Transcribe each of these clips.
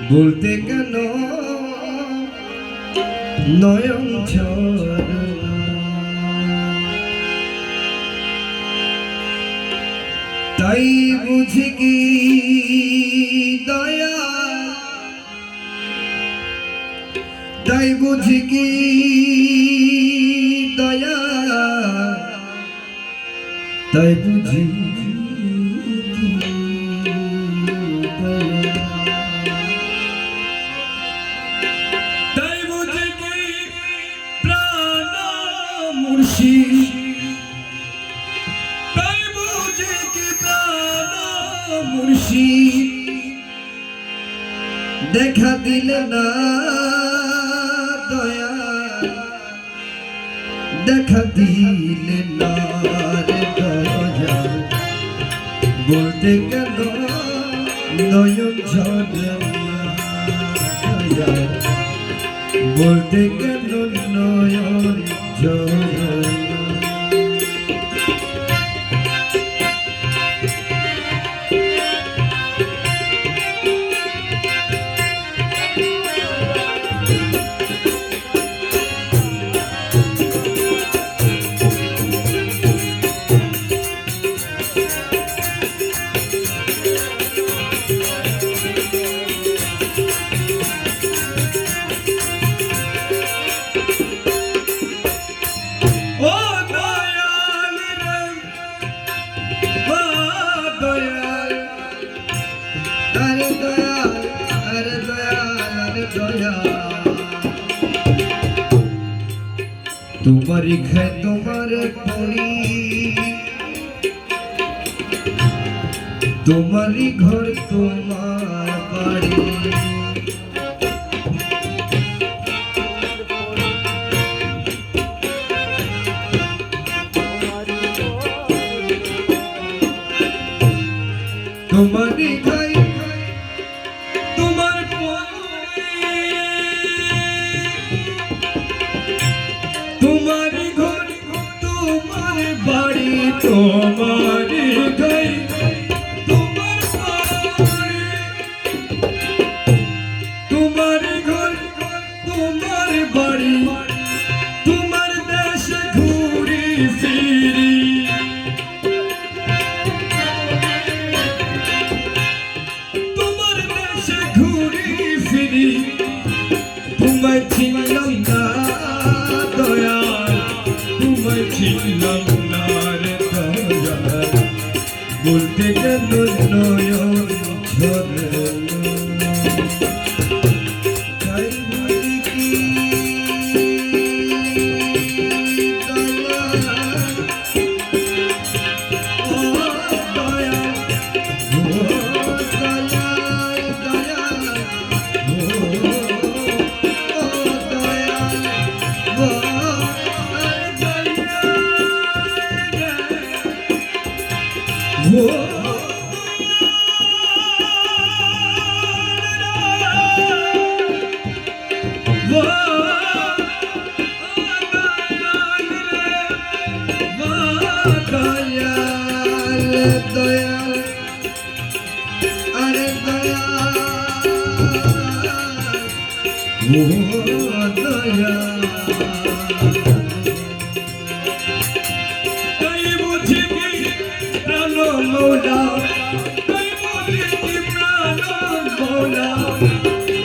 বলতে কেন নয়ন ঝরে তাই বুঝি কি দয়া তাই বুঝি কি দয়া তাই বুঝি তাই বুঝি কি প্রাণ মুর্শিদ তাই বুঝি কি প্রাণ মুর্শিদ দেখা দিলে না দয়া দেখা দিলে না রে দয়া বলতে কেন নয়ন ঝরে দয়া বলতে কেন নয়ন ঝরে तुम्हारी घर तुम्हारे पड़ी तुम्हारी घर तुम्हार बाड़ी तुम्हारी घर तुम्हार तुम्हारी घर तुम्हारे बाड़ी तुम्हारी घर तुम्हार बाड़ी तुम्हारी घर तुम्हार बाड़ी तुम्हार देश घूरी फिरी तुम्हार देश घूरी फिरी तुम्हें छिनलाम ना दया तुम्हें छिनलाम ना रे दया बोलते केन नयन झरे ताई बुझी की दया ओ दया ओ दया दया ओ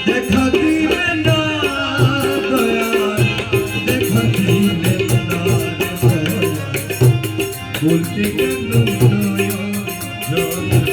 देखा दिले ना दया देखा दिले ना दया बोलते केन नयन झरे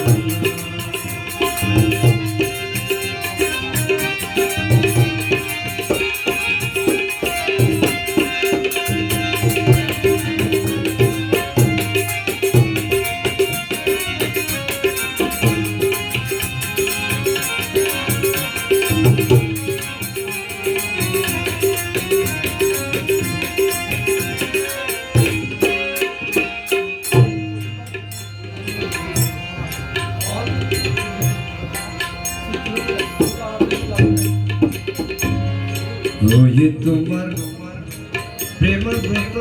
ये तुम्हार प्रेम गत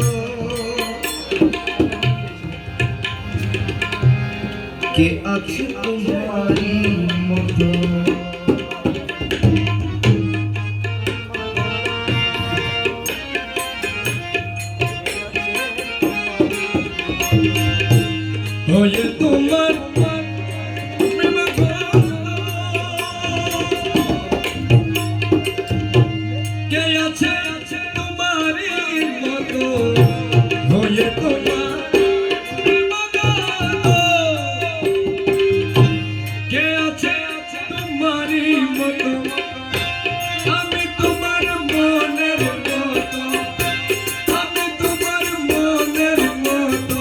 के आछे तुम्हारी मतो তোমারই মতো, আমি তোমার মনের মতো, আমি তোমার মনের মতো,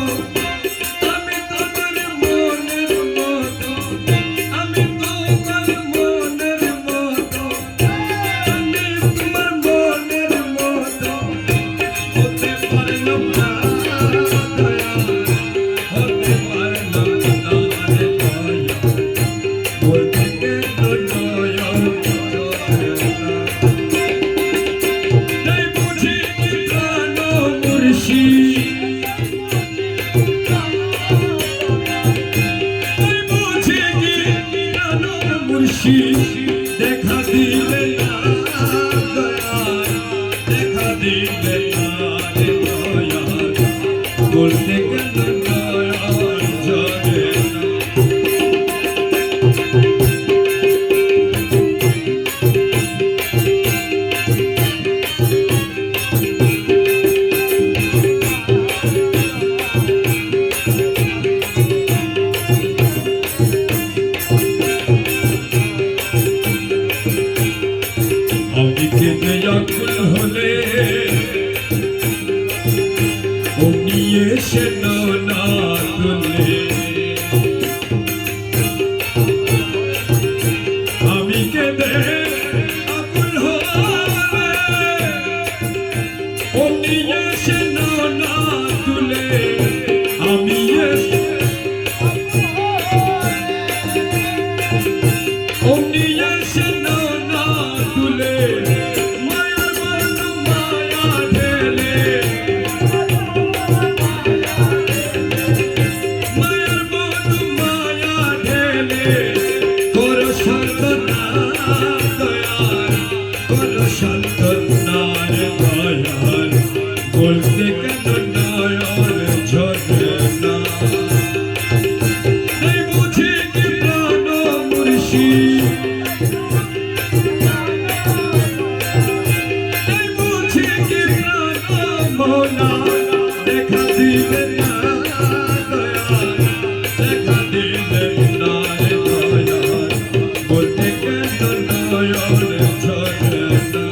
আমি তোমার মনের মতো, আমি তোমার মনের মতো, আমি তোমার মনের মতো হতে পারলাম না দয়া, হতে পারলাম না রে দয়া, বলতে গেল দয়া নাই বুঝি কি প্রাণ মুর্শিদ, নাই বুঝি কি প্রাণ মুর্শিদ, দেখা দিলে না দয়া, দেখা দিলে না রে দয়া, বলতে গেল দয়া জলে না। আমি কেঁদে আকুল হলে অমনি এসে না তুলে, আমি কেঁদে আকুল হলে অমনি এসে না তুলে, আমি এসে অমনি এসে না তুলে, মায়ার বন্ধু মায়া ঢেলে, মায়ার বন্ধু মায়া ঢেলে, করো সান্ত্বনা দয়াল, করো সান্ত্বনা রে দয়াল, বলতে কেন নয়ন ঝরে না, নাই বুঝি কি প্রাণ মুর্শিদ, নাই বুঝি কি প্রাণ মৌলা, দেখা দিলে না দয়াল, দেখা দিলে না রে দয়াল, বলতে কেন নয়ন ঝরে না।